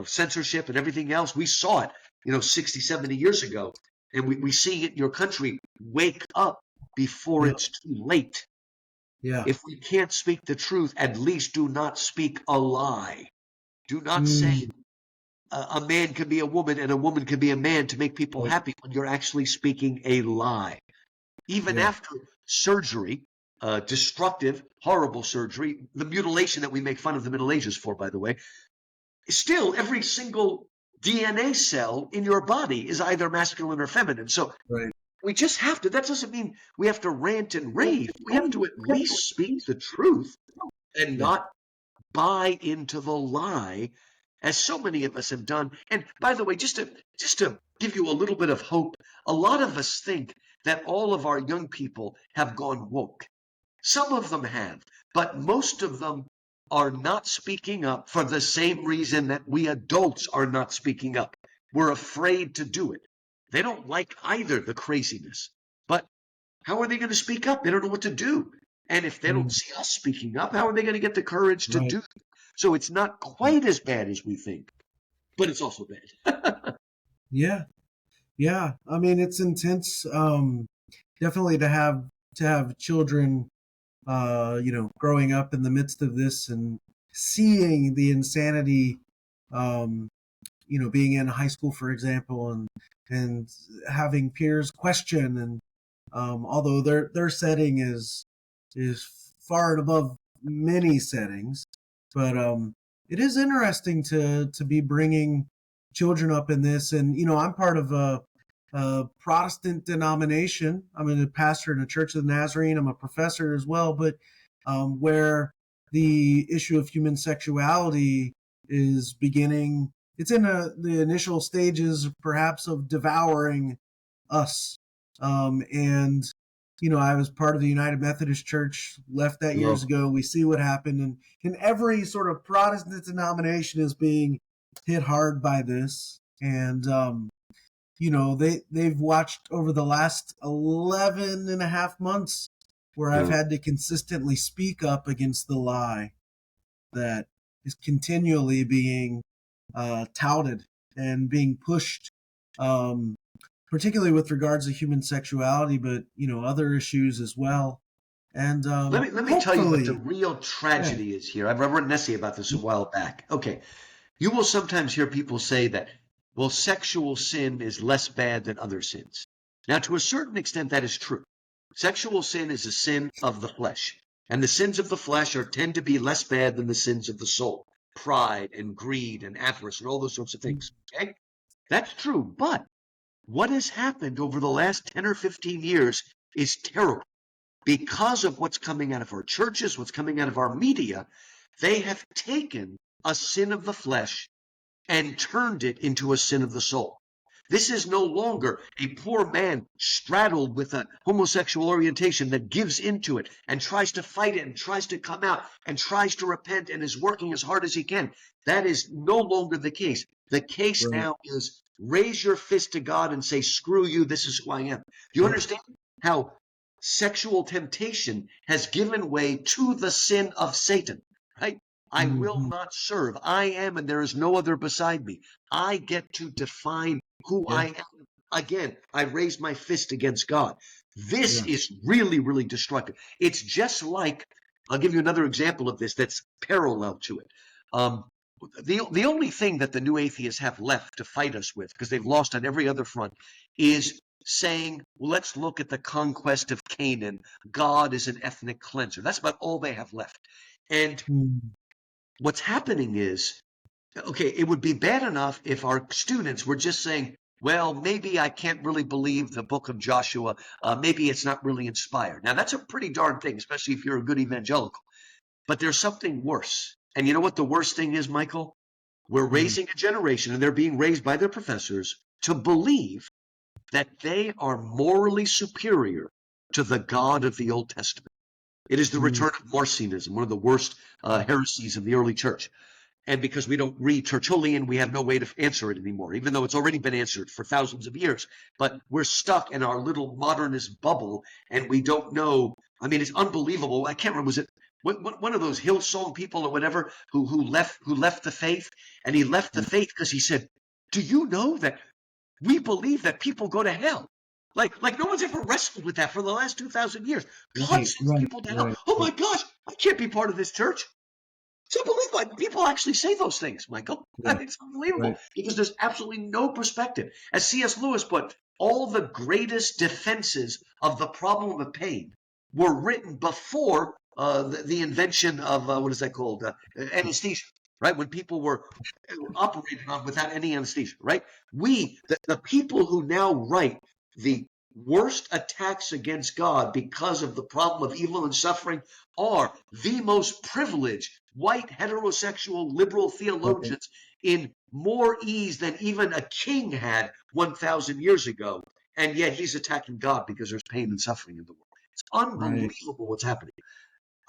censorship and everything else? We saw it, 60, 70 years ago. And we see it in your country. Wake up before it's too late. Yeah. If we can't speak the truth, at least do not speak a lie. Do not say a man can be a woman and a woman can be a man to make people happy when you're actually speaking a lie. Even after surgery, destructive, horrible surgery, the mutilation that we make fun of the Middle Ages for, by the way, still every single DNA cell in your body is either masculine or feminine. So we just have to, that doesn't mean we have to rant and rave. We have to at least speak the truth and not buy into the lie as so many of us have done. And by the way, just to give you a little bit of hope, a lot of us think that all of our young people have gone woke. Some of them have, but most of them are not speaking up for the same reason that we adults are not speaking up. We're afraid to do it. They don't like either the craziness, but how are they going to speak up? They don't know what to do. And if they don't see us speaking up, how are they going to get the courage to do it? So it's not quite as bad as we think, but it's also bad. Yeah. Yeah, I mean it's intense. Definitely to have children, growing up in the midst of this and seeing the insanity, um, being in high school, for example, and having peers question, and although their setting is far and above many settings, but it is interesting to be bringing children up in this. And I'm part of a Protestant denomination. I'm a pastor in a Church of the Nazarene. I'm a professor as well, but where the issue of human sexuality is beginning. It's in the initial stages, perhaps, of devouring us. And I was part of the United Methodist Church, left that years ago. We see what happened, and every sort of Protestant denomination is being hit hard by this. And they've watched over the last 11 and a half months where I've had to consistently speak up against the lie that is continually being touted and being pushed, particularly with regards to human sexuality, but other issues as well. And Let me tell you what the real tragedy is here. I've written an essay about this a while back. Okay, you will sometimes hear people say that, well, sexual sin is less bad than other sins. Now, to a certain extent, that is true. Sexual sin is a sin of the flesh, and the sins of the flesh tend to be less bad than the sins of the soul. Pride and greed and avarice and all those sorts of things. Okay, that's true. But what has happened over the last 10 or 15 years is terrible. Because of what's coming out of our churches, what's coming out of our media, they have taken a sin of the flesh and turned it into a sin of the soul. This is no longer a poor man straddled with a homosexual orientation that gives into it and tries to fight it and tries to come out and tries to repent and is working as hard as he can. That is no longer the case. The case now is raise your fist to God and say, screw you, this is who I am. Do you understand how sexual temptation has given way to the sin of Satan, right? I will not serve. I am, and there is no other beside me. I get to define who I am. Again, I raise my fist against God. This is really, really destructive. It's just like, I'll give you another example of this that's parallel to it. The only thing that the new atheists have left to fight us with, because they've lost on every other front, is saying, well, let's look at the conquest of Canaan. God is an ethnic cleanser. That's about all they have left. And what's happening is, okay, it would be bad enough if our students were just saying, well, maybe I can't really believe the book of Joshua. Maybe it's not really inspired. Now, that's a pretty darn thing, especially if you're a good evangelical. But there's something worse. And you know what the worst thing is, Michael? We're raising a generation, and they're being raised by their professors to believe that they are morally superior to the God of the Old Testament. It is the return of Marcionism, one of the worst heresies of the early church. And because we don't read Tertullian, we have no way to answer it anymore, even though it's already been answered for thousands of years. But we're stuck in our little modernist bubble, and we don't know. I mean, it's unbelievable. I can't remember, was it one of those Hillsong people or whatever who left the faith? And he left the faith because he said, do you know that we believe that people go to hell? Like no one's ever wrestled with that for the last 2,000 years. God sends people to hell. Oh my gosh, I can't be part of this church. It's unbelievable. People actually say those things, Michael. It's unbelievable because there's absolutely no perspective. As C.S. Lewis put, all the greatest defenses of the problem of pain were written before the invention of, what is that called? Anesthesia, right? When people were operated on without any anesthesia, right? The people who now write the worst attacks against God because of the problem of evil and suffering are the most privileged white heterosexual liberal theologians in more ease than even a king had 1,000 years ago. And yet he's attacking God because there's pain and suffering in the world. It's unbelievable what's happening.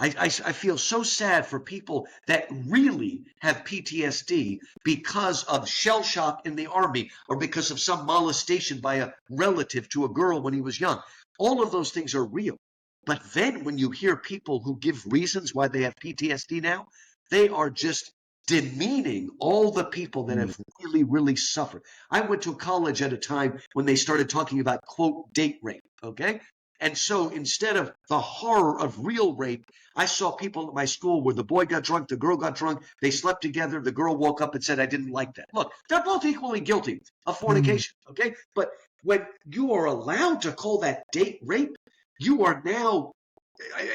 I feel so sad for people that really have PTSD because of shell shock in the army or because of some molestation by a relative to a girl when he was young. All of those things are real. But then when you hear people who give reasons why they have PTSD now, they are just demeaning all the people that have really, really suffered. I went to college at a time when they started talking about, quote, date rape, okay? And so instead of the horror of real rape, I saw people at my school where the boy got drunk, the girl got drunk, they slept together, the girl woke up and said, I didn't like that. Look, they're both equally guilty of fornication, okay? But when you are allowed to call that date rape, you are now,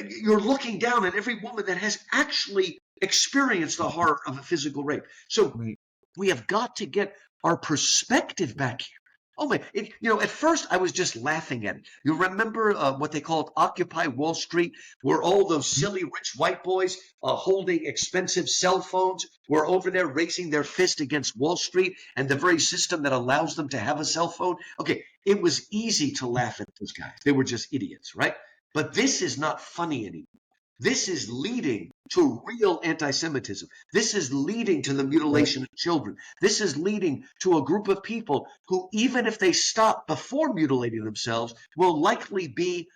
you're looking down at every woman that has actually experienced the horror of a physical rape. So we have got to get our perspective back here. Oh my, at first I was just laughing at it. You remember what they called Occupy Wall Street, where all those silly rich white boys holding expensive cell phones were over there raising their fist against Wall Street and the very system that allows them to have a cell phone? Okay, it was easy to laugh at those guys. They were just idiots, right? But this is not funny anymore. This is leading to real anti-Semitism. This is leading to the mutilation of children. This is leading to a group of people who, even if they stop before mutilating themselves, will likely be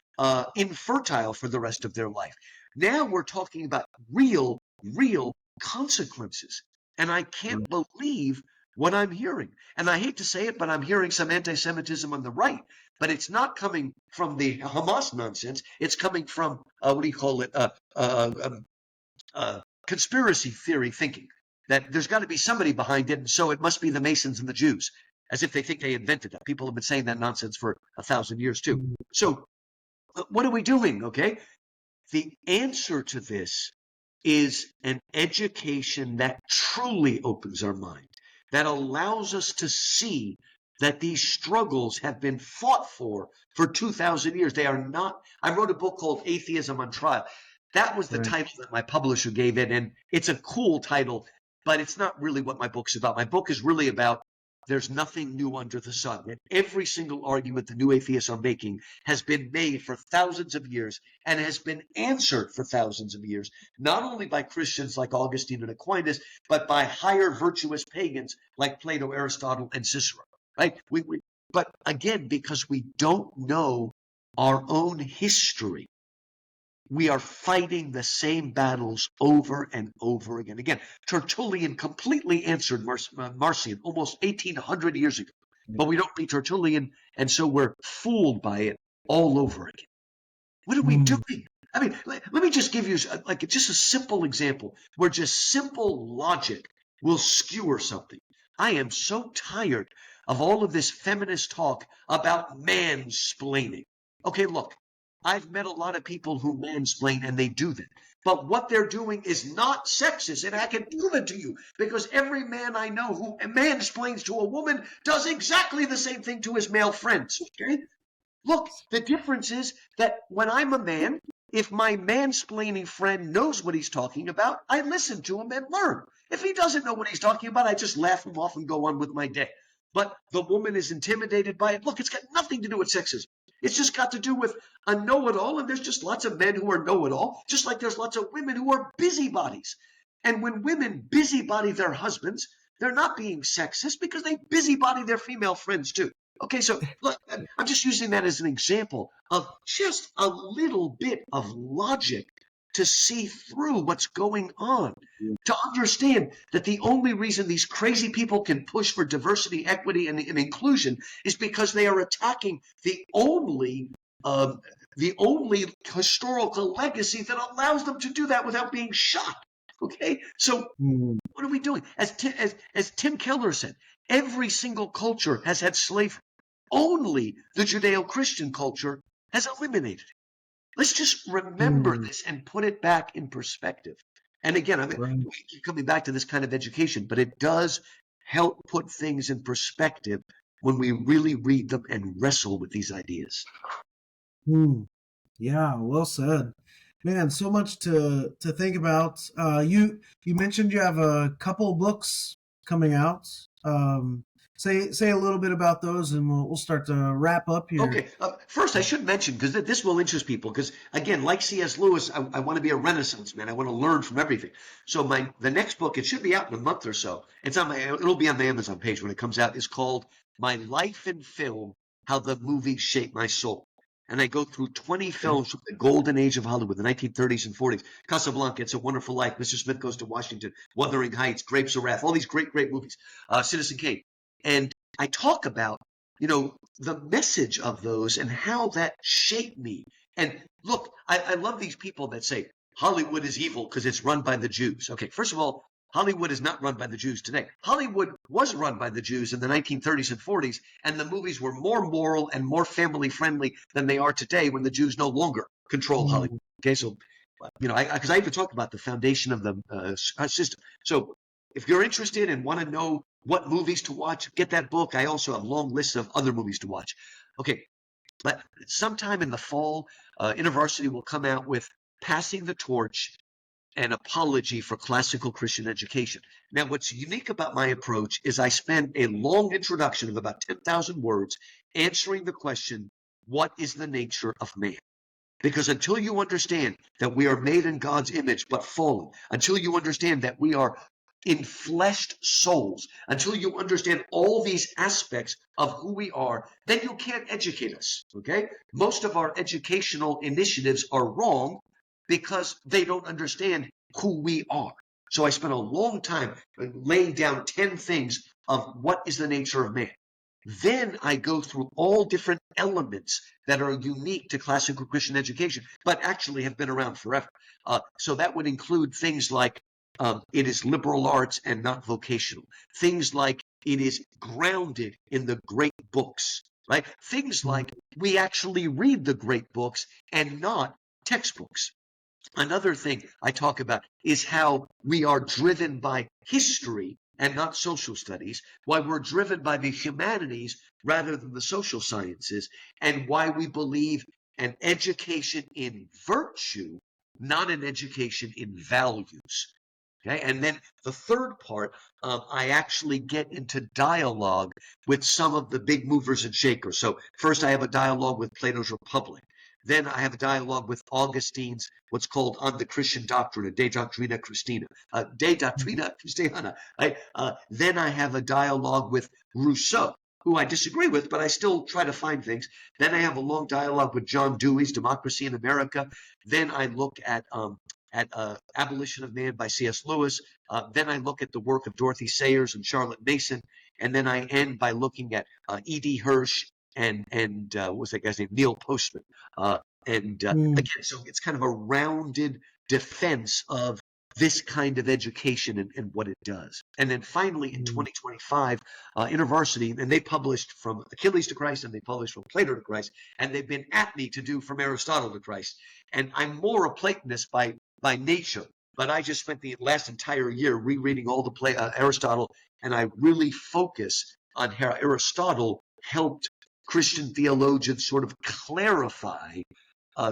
infertile for the rest of their life. Now we're talking about real consequences. And I can't believe what I'm hearing. And I hate to say it, but I'm hearing some anti-Semitism on the right. But it's not coming from the Hamas nonsense. It's coming from, conspiracy theory thinking, that there's got to be somebody behind it, and so it must be the Masons and the Jews, as if they think they invented that. People have been saying that nonsense for 1,000 years too. So what are we doing, okay? The answer to this is an education that truly opens our mind, that allows us to see that these struggles have been fought for 2,000 years. They are not. I wrote a book called Atheism on Trial. That was the title that my publisher gave it, and it's a cool title, but it's not really what my book's about. My book is really about there's nothing new under the sun. And every single argument the new atheists are making has been made for thousands of years and has been answered for thousands of years, not only by Christians like Augustine and Aquinas, but by higher virtuous pagans like Plato, Aristotle, and Cicero. Right? But again, because we don't know our own history, we are fighting the same battles over and over again. Again, Tertullian completely answered Marcion almost 1,800 years ago, but we don't read Tertullian, and so we're fooled by it all over again. What are we doing? I mean, let me just give you just a simple example where just simple logic will skewer something. I am so tired of all of this feminist talk about mansplaining. Okay, look, I've met a lot of people who mansplain, and they do that. But what they're doing is not sexist, and I can prove it to you, because every man I know who mansplains to a woman does exactly the same thing to his male friends. Okay? Look, the difference is that when I'm a man, if my mansplaining friend knows what he's talking about, I listen to him and learn. If he doesn't know what he's talking about, I just laugh him off and go on with my day. But the woman is intimidated by it. Look, it's got nothing to do with sexism. It's just got to do with a know-it-all, and there's just lots of men who are know-it-all, just like there's lots of women who are busybodies. And when women busybody their husbands, they're not being sexist because they busybody their female friends too. Okay, so look, I'm just using that as an example of just a little bit of logic to see through what's going on, to understand that the only reason these crazy people can push for diversity, equity, and inclusion is because they are attacking the only historical legacy that allows them to do that without being shot. Okay, so what are we doing? As Tim Keller said, every single culture has had slavery. Only the Judeo-Christian culture has eliminated it. Let's just remember this and put it back in perspective. And again, we keep coming back to this kind of education, but it does help put things in perspective when we really read them and wrestle with these ideas. Yeah, well said. Man, so much to think about. You mentioned you have a couple books coming out. Say a little bit about those, and we'll start to wrap up here. Okay. First, I should mention, because this will interest people, because again, like C.S. Lewis, I want to be a Renaissance man. I want to learn from everything. So the next book, it should be out in a month or so. It'll be on the Amazon page when it comes out. Is called My Life in Film: How the Movie Shaped My Soul. and I go through 20 films from the golden age of Hollywood, the 1930s and 40s. Casablanca, It's a Wonderful Life, Mr. Smith Goes to Washington, Wuthering Heights, Grapes of Wrath, all these great, great movies, Citizen Kane. And I talk about, the message of those and how that shaped me. And look, I love these people that say Hollywood is evil because it's run by the Jews. Okay, first of all, Hollywood is not run by the Jews today. Hollywood was run by the Jews in the 1930s and 40s, and the movies were more moral and more family friendly than they are today when the Jews no longer control Hollywood. Okay, so, because I even talk about the foundation of the system. So if you're interested and want to know what movies to watch, get that book. I also have long lists of other movies to watch. Okay, but sometime in the fall, InterVarsity will come out with Passing the Torch, an apology for classical Christian education. Now, what's unique about my approach is I spend a long introduction of about 10,000 words answering the question, what is the nature of man? Because until you understand that we are made in God's image but fallen, until you understand that we are enfleshed souls, until you understand all these aspects of who we are, then you can't educate us, okay? Most of our educational initiatives are wrong because they don't understand who we are. So I spent a long time laying down 10 things of what is the nature of man. Then I go through all different elements that are unique to classical Christian education, but actually have been around forever. So that would include things like it is liberal arts and not vocational. Things like it is grounded in the great books, right? Things like we actually read the great books and not textbooks. Another thing I talk about is how we are driven by history and not social studies, why we're driven by the humanities rather than the social sciences, and why we believe an education in virtue, not an education in values. Okay, and then the third part, I actually get into dialogue with some of the big movers and shakers. So first I have a dialogue with Plato's Republic. Then I have a dialogue with Augustine's what's called On the Christian Doctrine, De Doctrina Christina, De Doctrina Christiana. Right? Then I have a dialogue with Rousseau, who I disagree with, but I still try to find things. Then I have a long dialogue with John Dewey's Democracy in America. Then I look at Abolition of Man by C.S. Lewis. Then I look at the work of Dorothy Sayers and Charlotte Mason. And then I end by looking at E.D. Hirsch and what was that guy's name? Neil Postman. Again, so it's kind of a rounded defense of this kind of education and what it does. And then finally in 2025, InterVarsity, and they published From Achilles to Christ and they published From Plato to Christ, and they've been at me to do From Aristotle to Christ. And I'm more a Platonist by nature, but I just spent the last entire year rereading all the Aristotle, and I really focus on how Aristotle helped Christian theologians sort of clarify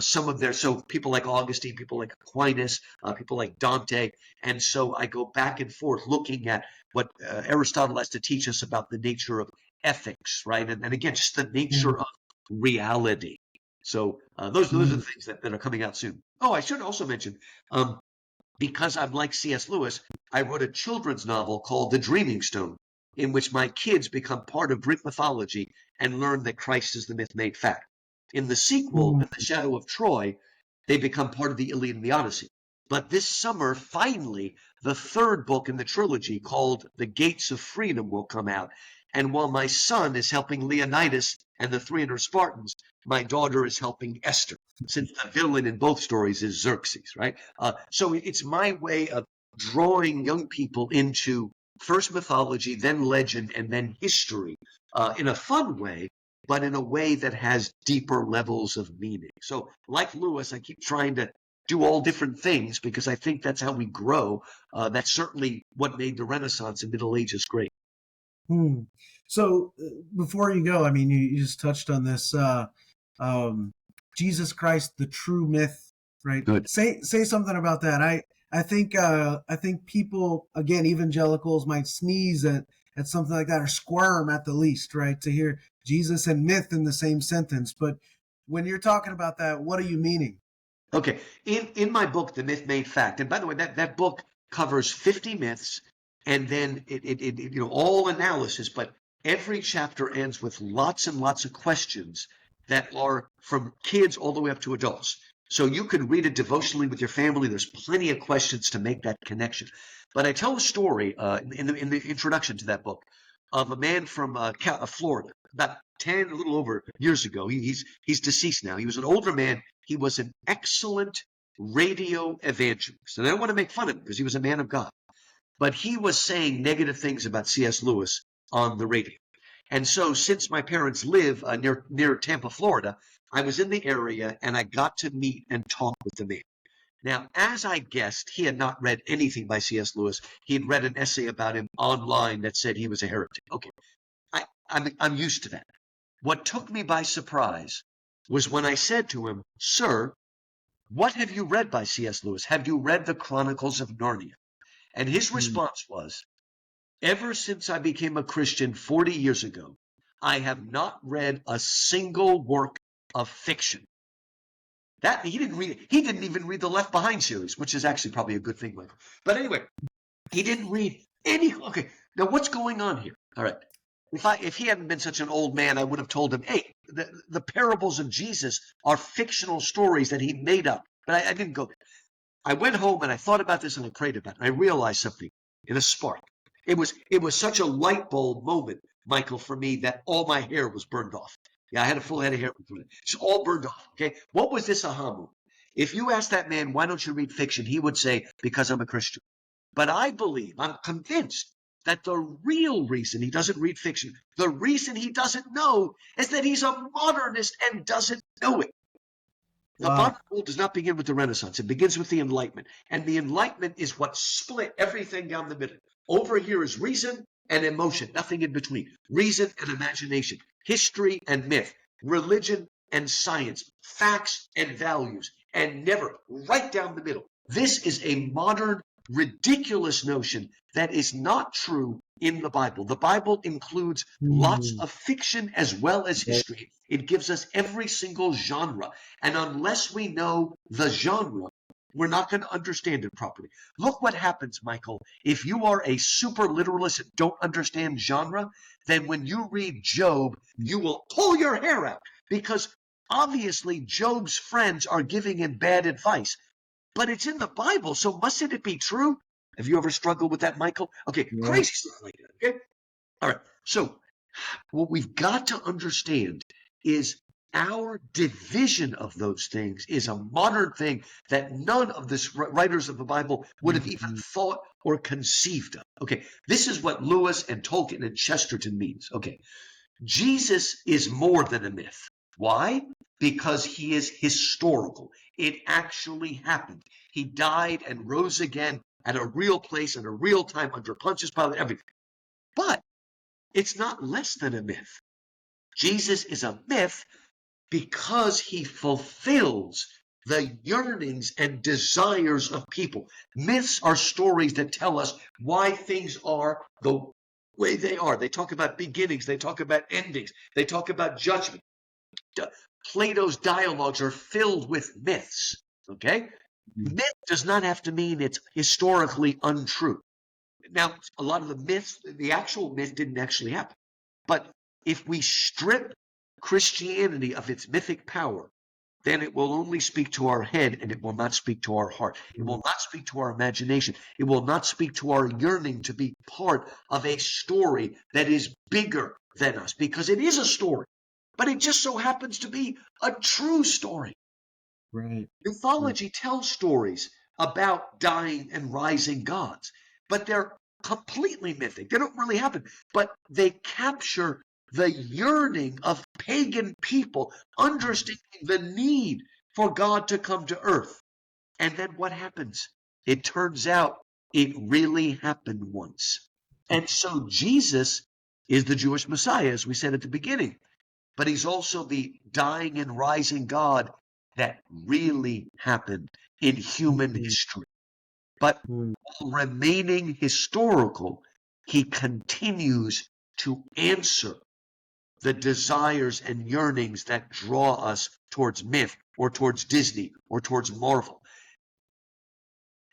some of so people like Augustine, people like Aquinas, people like Dante. And so I go back and forth looking at what Aristotle has to teach us about the nature of ethics, right? And again, just the nature of reality. So those are the things that are coming out soon. Oh, I should also mention, because I'm like C.S. Lewis, I wrote a children's novel called The Dreaming Stone, in which my kids become part of Greek mythology and learn that Christ is the myth made fact. In the sequel, In the Shadow of Troy, they become part of the Iliad and the Odyssey. But this summer, finally, the third book in the trilogy called The Gates of Freedom will come out. And while my son is helping Leonidas and the 300 Spartans, my daughter is helping Esther, since the villain in both stories is Xerxes, right? So it's my way of drawing young people into first mythology, then legend, and then history in a fun way, but in a way that has deeper levels of meaning. So like Lewis, I keep trying to do all different things because I think that's how we grow. That's certainly what made the Renaissance and Middle Ages great. So before you go, I mean, you just touched on this, Jesus Christ, the true myth, right? Good. Say something about that. I think people, again, evangelicals might sneeze at something like that or squirm at the least, right? To hear Jesus and myth in the same sentence. But when you're talking about that, what are you meaning? Okay. In my book, The Myth Made Fact, and by the way, that book covers 50 myths and then it all analysis, but every chapter ends with lots and lots of questions that are from kids all the way up to adults. So you can read it devotionally with your family. There's plenty of questions to make that connection. But I tell a story in the introduction to that book of a man from Florida, about 10, a little over years ago. He's deceased now. He was an older man. He was an excellent radio evangelist. And I don't want to make fun of him because he was a man of God. But he was saying negative things about C.S. Lewis on the radio. And so since my parents live near Tampa, Florida, I was in the area and I got to meet and talk with the man. Now, as I guessed, he had not read anything by C.S. Lewis. He had read an essay about him online that said he was a heretic. Okay, I'm used to that. What took me by surprise was when I said to him, "Sir, what have you read by C.S. Lewis? Have you read the Chronicles of Narnia?" And his response was, "Ever since I became a Christian 40 years ago, I have not read a single work of fiction." That he didn't even read the Left Behind series, which is actually probably a good thing, Michael. But anyway, he didn't read any. Okay, now what's going on here? All right, if he hadn't been such an old man, I would have told him, "Hey, the parables of Jesus are fictional stories that he made up." But I didn't go there. I went home and I thought about this and I prayed about it. And I realized something in a spark. It was such a light bulb moment, Michael, for me that all my hair was burned off. Yeah, I had a full head of hair. It's all burned off. Okay, what was this aha moment? If you ask that man, "Why don't you read fiction?" he would say, "Because I'm a Christian." But I believe, I'm convinced that the real reason he doesn't read fiction, the reason he doesn't know, is that he's a modernist and doesn't know it. The modern world does not begin with the Renaissance. It begins with the Enlightenment. And the Enlightenment is what split everything down the middle. Over here is reason and emotion, nothing in between. Reason and imagination, history and myth, religion and science, facts and values, and never right down the middle. This is a modern, ridiculous notion that is not true in the Bible. The Bible includes lots of fiction as well as history. It gives us every single genre. And unless we know the genre, we're not going to understand it properly. Look what happens, Michael. If you are a super literalist and don't understand genre, then when you read Job, you will pull your hair out because obviously Job's friends are giving him bad advice. But it's in the Bible, so mustn't it be true? Have you ever struggled with that, Michael? Okay, yeah. Crazy stuff like that, okay? All right, so what we've got to understand is our division of those things is a modern thing that none of the writers of the Bible would have even thought or conceived of. Okay, this is what Lewis and Tolkien and Chesterton means. Okay, Jesus is more than a myth. Why? Because he is historical. It actually happened. He died and rose again at a real place at a real time under Pontius Pilate, everything. But it's not less than a myth. Jesus is a myth because he fulfills the yearnings and desires of people. Myths are stories that tell us why things are the way they are. They talk about beginnings. They talk about endings. They talk about judgment. Plato's dialogues are filled with myths, okay? Myth does not have to mean it's historically untrue. Now, a lot of the myths, the actual myth didn't actually happen. But if we strip Christianity of its mythic power, then it will only speak to our head and it will not speak to our heart. It will not speak to our imagination. It will not speak to our yearning to be part of a story that is bigger than us, because it is a story, but it just so happens to be a true story. Right. Mythology tells stories about dying and rising gods, but they're completely mythic. They don't really happen, but they capture the yearning of pagan people, understanding the need for God to come to earth. And then what happens? It turns out it really happened once. And so Jesus is the Jewish Messiah, as we said at the beginning, but he's also the dying and rising God that really happened in human history. But while remaining historical, he continues to answer the desires and yearnings that draw us towards myth or towards Disney or towards Marvel.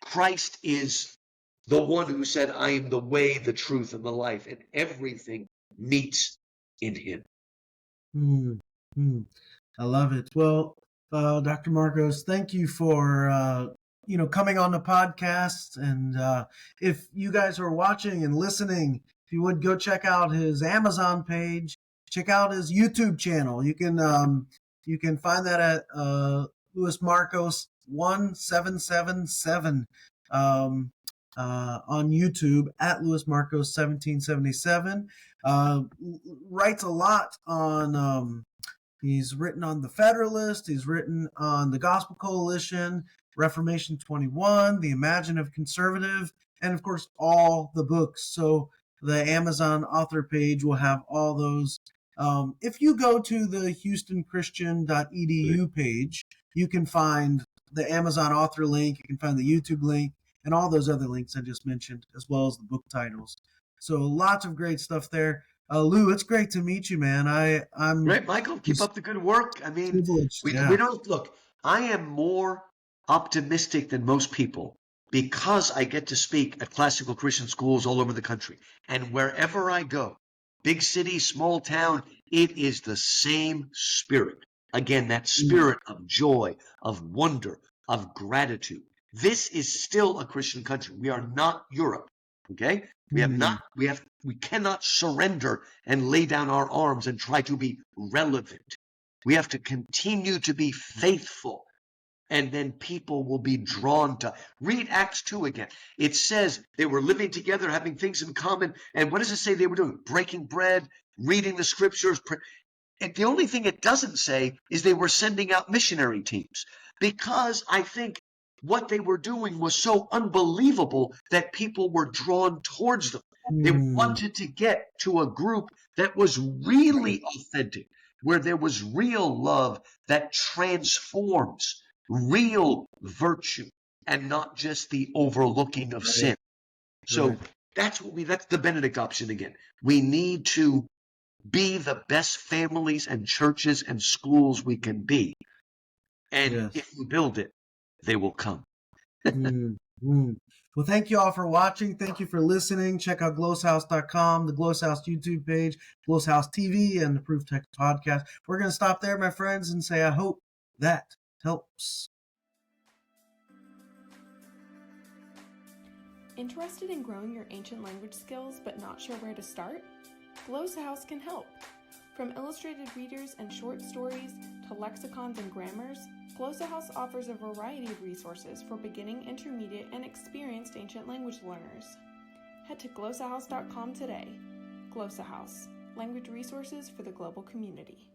Christ is the one who said, "I am the way, the truth, and the life," and everything meets in him. I love it. Well, Dr. Markos, thank you for coming on the podcast. And if you guys are watching and listening, if you would go check out his Amazon page, check out his YouTube channel. You can find that at Louis Markos 1777 on YouTube at Louis Markos 1777. Writes a lot on. He's written on the Federalist. He's written on the Gospel Coalition, Reformation 21, the Imaginative Conservative, and of course, all the books. So the Amazon author page will have all those. If you go to the houstonchristian.edu page, you can find the Amazon author link, you can find the YouTube link, and all those other links I just mentioned, as well as the book titles. So lots of great stuff there. Lou, it's great to meet you, man. I'm Great, Michael. Keep up the good work. I mean, we don't look. I am more optimistic than most people because I get to speak at classical Christian schools all over the country. And wherever I go, big city, small town, it is the same spirit. Again, that spirit of joy, of wonder, of gratitude. This is still a Christian country. We are not Europe. Okay? We cannot surrender and lay down our arms and try to be relevant. We have to continue to be faithful. And then people will be drawn to. Read Acts 2 again. It says they were living together, having things in common. And what does it say they were doing? Breaking bread, reading the scriptures. And the only thing it doesn't say is they were sending out missionary teams. Because I think what they were doing was so unbelievable that people were drawn towards them. They wanted to get to a group that was really authentic, where there was real love that transforms, real virtue, and not just the overlooking of sin. So that's the Benedict option again. We need to be the best families and churches and schools we can be. And if we build it, they will come. Well, thank you all for watching. Thank you for listening. Check out gloshouse.com, the Gloshouse YouTube page, Gloshouse TV, and the ProveText podcast. We're going to stop there, my friends, and say I hope that helps. Interested in growing your ancient language skills but not sure where to start? Gloshouse can help. From illustrated readers and short stories to lexicons and grammars, Gloshouse offers a variety of resources for beginning, intermediate, and experienced ancient language learners. Head to gloshouse.com today. Gloshouse, language resources for the global community.